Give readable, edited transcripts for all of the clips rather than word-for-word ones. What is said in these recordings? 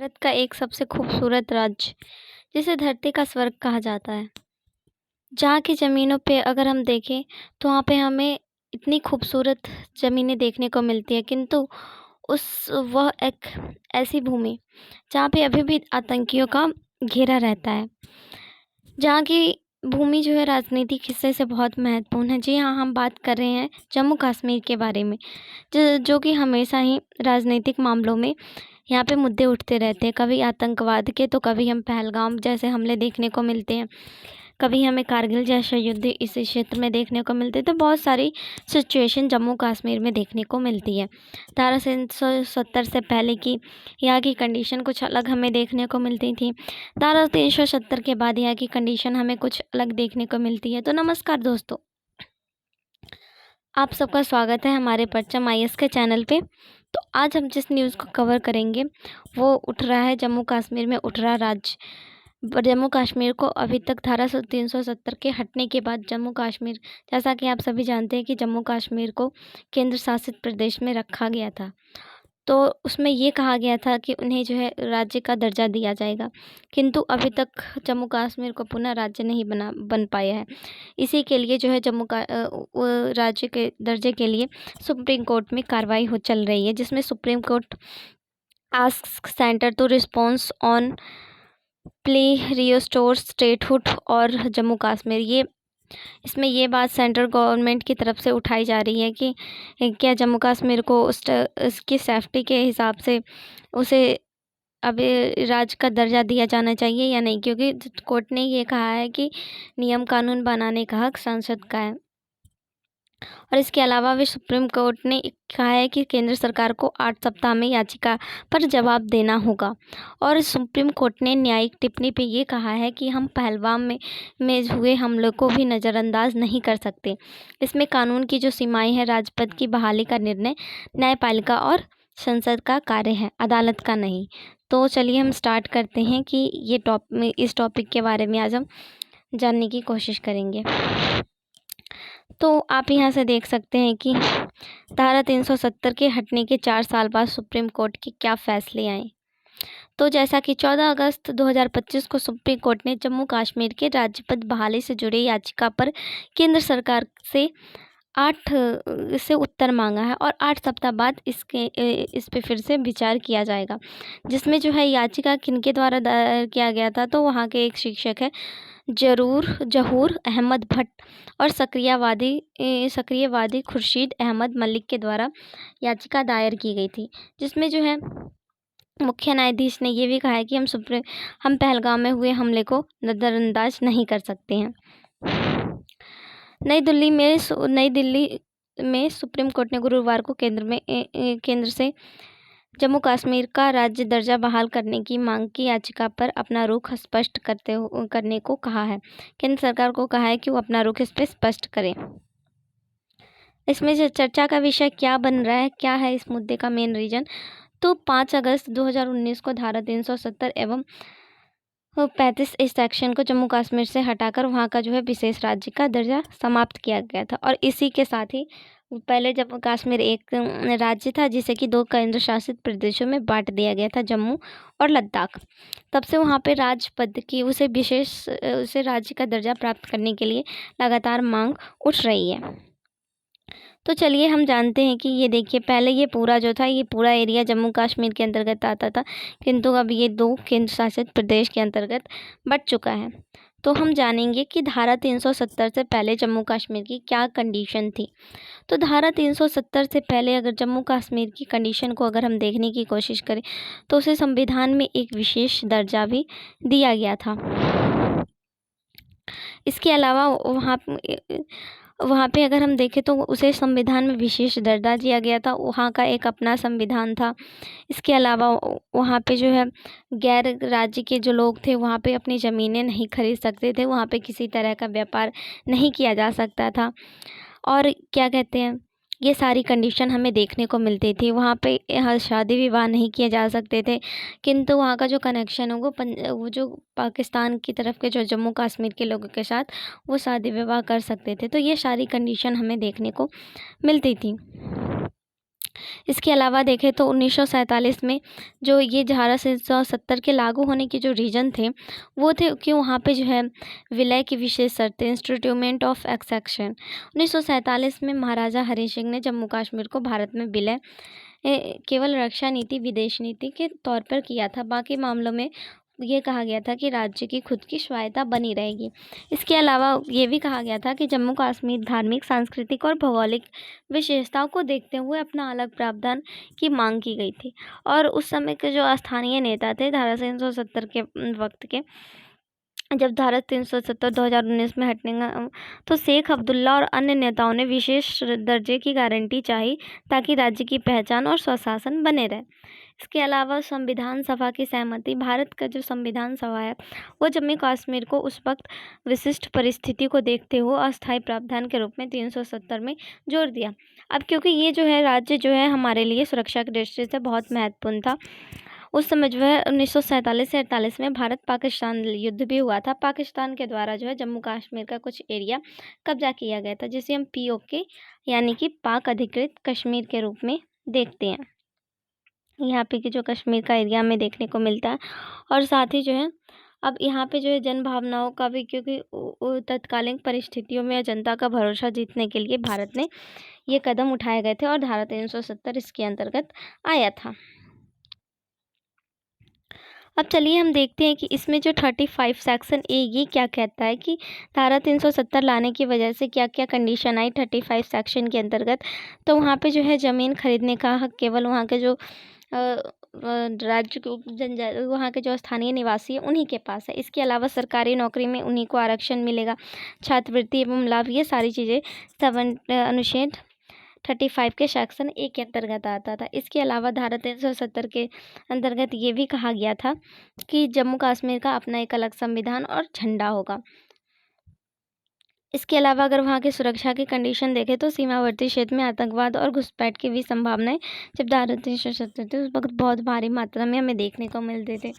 भारत का एक सबसे खूबसूरत राज्य जिसे धरती का स्वर्ग कहा जाता है। जहाँ की ज़मीनों पे अगर हम देखें तो वहाँ पे हमें इतनी खूबसूरत ज़मीनें देखने को मिलती है, किंतु उस वह एक ऐसी भूमि जहाँ पे अभी भी आतंकियों का घेरा रहता है। जहाँ की भूमि जो है राजनीतिक हिस्से से बहुत महत्वपूर्ण है। जी हाँ, हम बात कर रहे हैं जम्मू कश्मीर के बारे में, जो कि हमेशा ही राजनीतिक मामलों में यहाँ पे मुद्दे उठते रहते हैं। कभी आतंकवाद के तो कभी हम पहलगाम जैसे हमले देखने को मिलते हैं, कभी हमें कारगिल जैसा युद्ध इस क्षेत्र में देखने को मिलते हैं। तो बहुत सारी सिचुएशन जम्मू कश्मीर में देखने को मिलती है। धारा 370 से पहले की यहाँ की कंडीशन कुछ अलग हमें देखने को मिलती थी। धारा 370 के बाद यहाँ की कंडीशन हमें कुछ अलग देखने को मिलती है। तो नमस्कार दोस्तों, आप सबका स्वागत है हमारे परचम IAS के चैनल पे। तो आज हम जिस न्यूज़ को कवर करेंगे वो उठ रहा है जम्मू कश्मीर में उठ रहा राज्य। जम्मू कश्मीर को अभी तक धारा 370 के हटने के बाद जम्मू कश्मीर, जैसा कि आप सभी जानते हैं कि जम्मू कश्मीर को केंद्र शासित प्रदेश में रखा गया था। तो उसमें ये कहा गया था कि उन्हें जो है राज्य का दर्जा दिया जाएगा, किंतु अभी तक जम्मू कश्मीर को पुनः राज्य नहीं बन पाया है। इसी के लिए जो है राज्य के दर्जे के लिए सुप्रीम कोर्ट में कार्रवाई चल रही है, जिसमें Supreme Court ask centre to response on plea restore statehood और जम्मू कश्मीर। इसमें ये बात सेंट्रल गवर्नमेंट की तरफ से उठाई जा रही है कि क्या जम्मू कश्मीर को उसकी सेफ्टी के हिसाब से उसे अभी राज्य का दर्जा दिया जाना चाहिए या नहीं, क्योंकि कोर्ट ने ये कहा है कि नियम कानून बनाने का हक संसद का है। और इसके अलावा भी सुप्रीम कोर्ट ने कहा है कि केंद्र सरकार को 8 सप्ताह में याचिका पर जवाब देना होगा। और सुप्रीम कोर्ट ने न्यायिक टिप्पणी पे ये कहा है कि हम पहलगाम में हुए हमलों को भी नज़रअंदाज नहीं कर सकते। इसमें कानून की जो सीमाएं हैं, राजपथ की बहाली का निर्णय न्यायपालिका और संसद का कार्य है, अदालत का नहीं। तो चलिए हम स्टार्ट करते हैं कि इस टॉपिक के बारे में आज हम जानने की कोशिश करेंगे। तो आप यहाँ से देख सकते हैं कि धारा 370 के हटने के 4 साल बाद सुप्रीम कोर्ट के क्या फैसले आए। तो जैसा कि 14 अगस्त 2025 को सुप्रीम कोर्ट ने जम्मू कश्मीर के राज्यपद बहाली से जुड़े याचिका पर केंद्र सरकार से 8 से उत्तर मांगा है और 8 सप्ताह बाद इस पे फिर से विचार किया जाएगा। जिसमें जो है याचिका किनके द्वारा दायर किया गया था, तो वहाँ के एक शिक्षक है जहूर अहमद भट्ट और सक्रियवादी खुर्शीद अहमद मलिक के द्वारा याचिका दायर की गई थी। जिसमें जो है मुख्य न्यायाधीश ने ये भी कहा है कि हम पहलगाम में हुए हमले को नज़रअंदाज नहीं कर सकते हैं। नई दिल्ली में सुप्रीम कोर्ट ने गुरुवार को केंद्र से जम्मू कश्मीर का राज्य दर्जा बहाल करने की मांग की याचिका पर अपना रुख स्पष्ट करने को कहा है। केंद्र सरकार को कहा है कि वो अपना रुख इस पर स्पष्ट करे। इसमें जो चर्चा का विषय क्या बन रहा है, क्या है इस मुद्दे का मेन रीजन, तो 5 अगस्त 2019 को धारा 370 एवं 35 इस सेक्शन को जम्मू कश्मीर से हटाकर वहाँ का जो है विशेष राज्य का दर्जा समाप्त किया गया था। और इसी के साथ ही पहले जम्मू कश्मीर एक राज्य था जिसे कि 2 केंद्र शासित प्रदेशों में बांट दिया गया था, जम्मू और लद्दाख। तब से वहाँ पे राजपद की उसे राज्य का दर्जा प्राप्त करने के लिए लगातार मांग उठ रही है। तो चलिए हम जानते हैं कि ये देखिए, पहले ये पूरा जो था, ये पूरा एरिया जम्मू कश्मीर के अंतर्गत आता था, किंतु अब ये 2 केंद्र शासित प्रदेश के अंतर्गत बट चुका है। तो हम जानेंगे कि धारा 370 से पहले जम्मू कश्मीर की क्या कंडीशन थी। तो धारा 370 से पहले अगर जम्मू कश्मीर की कंडीशन को अगर हम देखने की कोशिश करें तो उसे संविधान में एक विशेष दर्जा भी दिया गया था। इसके अलावा वहाँ पे अगर हम देखें तो उसे संविधान में विशेष दर्जा दिया गया था, वहाँ का एक अपना संविधान था। इसके अलावा वहाँ पे जो है गैर राज्य के जो लोग थे वहाँ पे अपनी ज़मीनें नहीं खरीद सकते थे, वहाँ पे किसी तरह का व्यापार नहीं किया जा सकता था। और क्या कहते हैं, ये सारी कंडीशन हमें देखने को मिलती थी। वहाँ पे शादी विवाह नहीं किए जा सकते थे, किंतु वहाँ का जो कनेक्शन है वो जो पाकिस्तान की तरफ के जो जम्मू कश्मीर के लोगों के साथ वो शादी विवाह कर सकते थे। तो ये सारी कंडीशन हमें देखने को मिलती थी। इसके अलावा देखें तो 1947 में जो ये धारा 370 के लागू होने के जो रीज़न थे वो थे कि वहाँ पे जो है विलय की विशेष शर्तें, इंस्टीट्यूमेंट ऑफ एक्सेक्शन। 1947 में महाराजा हरि सिंह ने जम्मू कश्मीर को भारत में विलय केवल रक्षा नीति, विदेश नीति के तौर पर किया था। बाकी मामलों में ये कहा गया था कि राज्य की खुद की स्वायत्ता बनी रहेगी। इसके अलावा ये भी कहा गया था कि जम्मू कश्मीर धार्मिक, सांस्कृतिक और भौगोलिक विशेषताओं को देखते हुए अपना अलग प्रावधान की मांग की गई थी। और उस समय के जो स्थानीय नेता थे धारा 370 के वक्त के, जब धारा 370 2019 में हटने का तो शेख अब्दुल्ला और अन्य नेताओं ने विशेष दर्जे की गारंटी चाही ताकि राज्य की पहचान और स्वशासन बने रहे। इसके अलावा संविधान सभा की सहमति, भारत का जो संविधान सभा है वो जम्मू कश्मीर को उस वक्त विशिष्ट परिस्थिति को देखते हुए अस्थायी प्रावधान के रूप में 370 में जोड़ दिया। अब क्योंकि ये जो है राज्य जो है हमारे लिए सुरक्षा की दृष्टि से बहुत महत्वपूर्ण था। उस समय जो है 1947 से 48 में भारत पाकिस्तान युद्ध भी हुआ था। पाकिस्तान के द्वारा जो है जम्मू कश्मीर का कुछ एरिया कब्जा किया गया था, जिसे हम पीओके यानी कि पाक अधिकृत कश्मीर के रूप में देखते हैं। यहाँ पे की जो कश्मीर का एरिया हमें देखने को मिलता है। और साथ ही जो है अब यहाँ पे जो है जन भावनाओं का भी, क्योंकि तत्कालीन परिस्थितियों में जनता का भरोसा जीतने के लिए भारत ने ये कदम उठाए गए थे और धारा 370 इसके अंतर्गत आया था। अब चलिए हम देखते हैं कि इसमें जो 35 सेक्शन ए ये क्या कहता है कि धारा 370 लाने की वजह से क्या क्या कंडीशन आई 35 सेक्शन के अंतर्गत। तो वहाँ पे जो है ज़मीन खरीदने का हक केवल वहाँ के जो राज्य के वहाँ के जो स्थानीय निवासी है उन्हीं के पास है। इसके अलावा सरकारी नौकरी में उन्हीं को आरक्षण मिलेगा। छात्रवृत्ति एवं लाभ, ये सारी चीज़ें अनुच्छेद 35 के सेक्शन ए के अंतर्गत आता था। इसके अलावा धारा 370 के अंतर्गत ये भी कहा गया था कि जम्मू कश्मीर का अपना एक अलग संविधान और झंडा होगा। इसके अलावा अगर वहाँ की सुरक्षा की कंडीशन देखें तो सीमावर्ती क्षेत्र में आतंकवाद और घुसपैठ की भी संभावनाएं जब धारा 370 थी उस वक्त बहुत भारी मात्रा में हमें देखने को मिलते थे।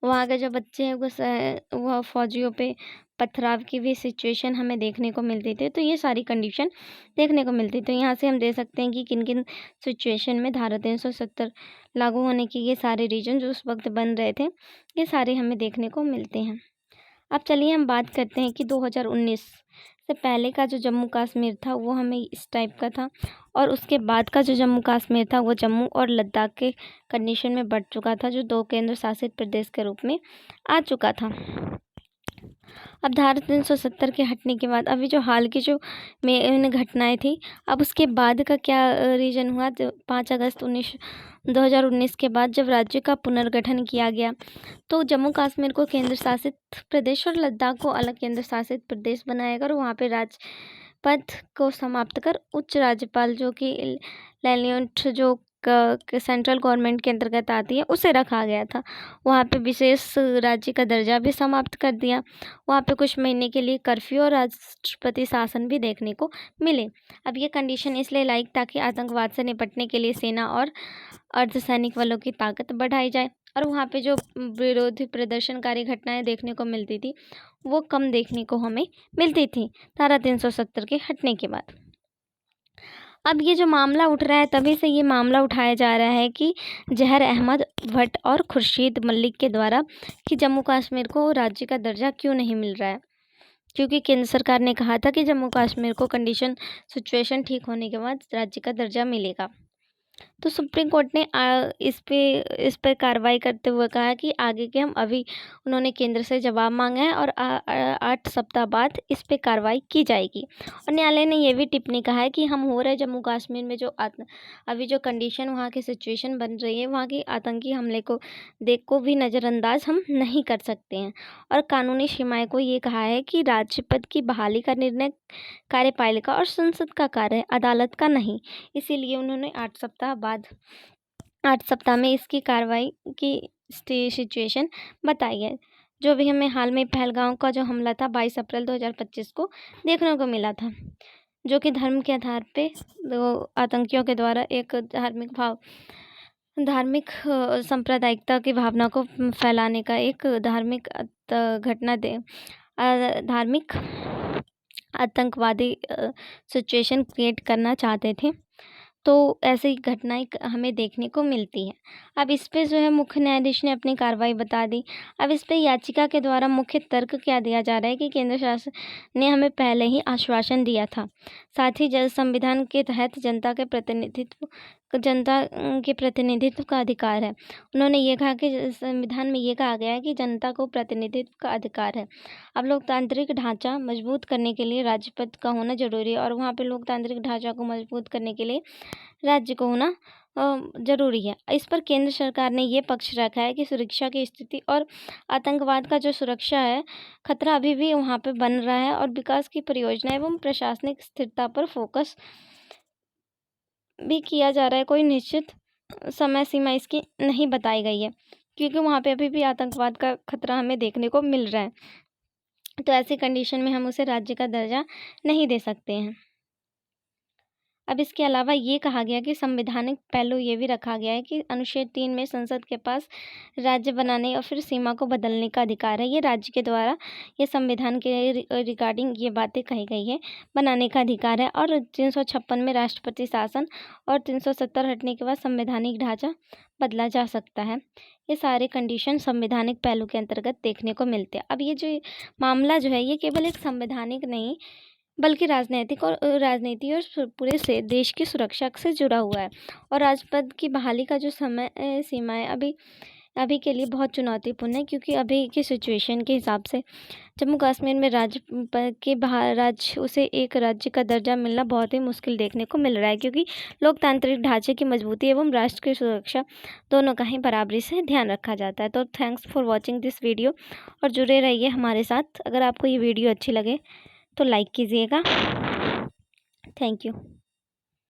वहाँ के जो बच्चे हैं वो फौजियों पे पथराव की भी सिचुएशन हमें देखने को मिलती थी। तो ये सारी कंडीशन देखने को मिलती। तो यहाँ से हम दे सकते हैं कि किन किन सिचुएशन में धारा 370 लागू होने की ये सारे रीजन जो उस वक्त बन रहे थे ये सारे हमें देखने को मिलते हैं। अब चलिए हम बात करते हैं कि 2019 से पहले का जो जम्मू कश्मीर था वो हमें इस टाइप का था और उसके बाद का जो जम्मू कश्मीर था वो जम्मू और लद्दाख के कंडीशन में बढ़ चुका था, जो 2 केंद्र शासित प्रदेश के रूप में आ चुका था। अब धारा 370 के हटने के बाद अभी जो हाल की जो मेन घटनाएं थी, अब उसके बाद का क्या रीजन हुआ। 5 अगस्त 2019 के बाद जब राज्य का पुनर्गठन किया गया तो जम्मू कश्मीर को केंद्र शासित प्रदेश और लद्दाख को अलग केंद्र शासित प्रदेश बनाया गया और वहाँ पे राजपद को समाप्त कर उच्च राज्यपाल जो कि लेफ्टिनेंट जो सेंट्रल गवर्नमेंट के अंतर्गत आती है उसे रखा गया था। वहाँ पे विशेष राज्य का दर्जा भी समाप्त कर दिया। वहाँ पे कुछ महीने के लिए कर्फ्यू और राष्ट्रपति शासन भी देखने को मिले। अब ये कंडीशन इसलिए लाइक ताकि आतंकवाद से निपटने के लिए सेना और अर्धसैनिक बलों की ताकत बढ़ाई जाए और वहाँ पे जो विरोधी प्रदर्शनकारी घटनाएं देखने को मिलती थी वो कम देखने को हमें मिलती थी धारा 370 के हटने के बाद। अब ये जो मामला उठ रहा है तभी से ये मामला उठाया जा रहा है कि जहर अहमद भट्ट और खुर्शीद मलिक के द्वारा कि जम्मू कश्मीर को राज्य का दर्जा क्यों नहीं मिल रहा है, क्योंकि केंद्र सरकार ने कहा था कि जम्मू कश्मीर को कंडीशन सिचुएशन ठीक होने के बाद राज्य का दर्जा मिलेगा। तो सुप्रीम कोर्ट ने इस पर कार्रवाई करते हुए कहा कि आगे के हम अभी उन्होंने केंद्र से जवाब मांगा है और 8 सप्ताह बाद इस पर कार्रवाई की जाएगी। और न्यायालय ने यह भी टिप्पणी कहा है कि हम हो रहे जम्मू कश्मीर में जो अभी जो कंडीशन वहाँ की सिचुएशन बन रही है वहाँ की आतंकी हमले को भी नज़रअंदाज हम नहीं कर सकते हैं और कानूनी सीमाएं को ये कहा है कि राज्यपद की बहाली का निर्णय कार्यपालिका और संसद का कार्य है, अदालत का नहीं। इसीलिए उन्होंने 8 सप्ताह में इसकी कार्रवाई की सिचुएशन बताई है। जो भी हमें हाल में पहलगाम का जो हमला था 22 अप्रैल 2025 को देखने को मिला था, जो कि धर्म के आधार पे आतंकियों के द्वारा एक धार्मिक सांप्रदायिकता की भावना को फैलाने का एक धार्मिक आतंकवादी सिचुएशन क्रिएट करना चाहते थे। तो ऐसी घटनाएं हमें देखने को मिलती है। अब इस पे जो है मुख्य न्यायाधीश ने अपनी कार्रवाई बता दी। अब इस पे याचिका के द्वारा मुख्य तर्क क्या दिया जा रहा है कि केंद्र शासन ने हमें पहले ही आश्वासन दिया था। साथ ही संविधान के तहत जनता के प्रतिनिधित्व का अधिकार है। उन्होंने ये कहा कि संविधान में ये कहा गया है कि जनता को प्रतिनिधित्व का अधिकार है। अब लोकतांत्रिक ढांचा मजबूत करने के लिए राज्यपद का होना जरूरी है और वहाँ पे लोकतांत्रिक ढांचा को मजबूत करने के लिए राज्य को होना जरूरी है। इस पर केंद्र सरकार ने ये पक्ष रखा है कि सुरक्षा की स्थिति और आतंकवाद का जो सुरक्षा है खतरा अभी भी वहाँ पे बन रहा है और विकास की परियोजना एवं प्रशासनिक स्थिरता पर फोकस भी किया जा रहा है। कोई निश्चित समय सीमा इसकी नहीं बताई गई है क्योंकि वहाँ पे अभी भी आतंकवाद का खतरा हमें देखने को मिल रहा है। तो ऐसी कंडीशन में हम उसे राज्य का दर्जा नहीं दे सकते हैं। अब इसके अलावा ये कहा गया कि संवैधानिक पहलू ये भी रखा गया है कि अनुच्छेद 3 में संसद के पास राज्य बनाने और फिर सीमा को बदलने का अधिकार है। ये राज्य के द्वारा ये संविधान के रिगार्डिंग ये बातें कही गई है, बनाने का अधिकार है। और 356 में राष्ट्रपति शासन और 370 हटने के बाद संवैधानिक ढांचा बदला जा सकता है। ये सारे कंडीशन संवैधानिक पहलू के अंतर्गत देखने को मिलते हैं। अब ये जो मामला जो है ये केवल एक संवैधानिक नहीं बल्कि राजनीति और पूरे से देश की सुरक्षा से जुड़ा हुआ है। और राजपद की बहाली का जो समय सीमा है अभी के लिए बहुत चुनौतीपूर्ण है क्योंकि अभी की सिचुएशन के हिसाब से जम्मू कश्मीर में उसे एक राज्य का दर्जा मिलना बहुत ही मुश्किल देखने को मिल रहा है क्योंकि लोकतांत्रिक ढांचे की मजबूती एवं राष्ट्र की सुरक्षा दोनों का ही बराबरी से ध्यान रखा जाता है। तो thanks for watching this video और जुड़े रहिए हमारे साथ। अगर आपको ये वीडियो अच्छी लगे तो लाइक कीजिएगा। Thank you.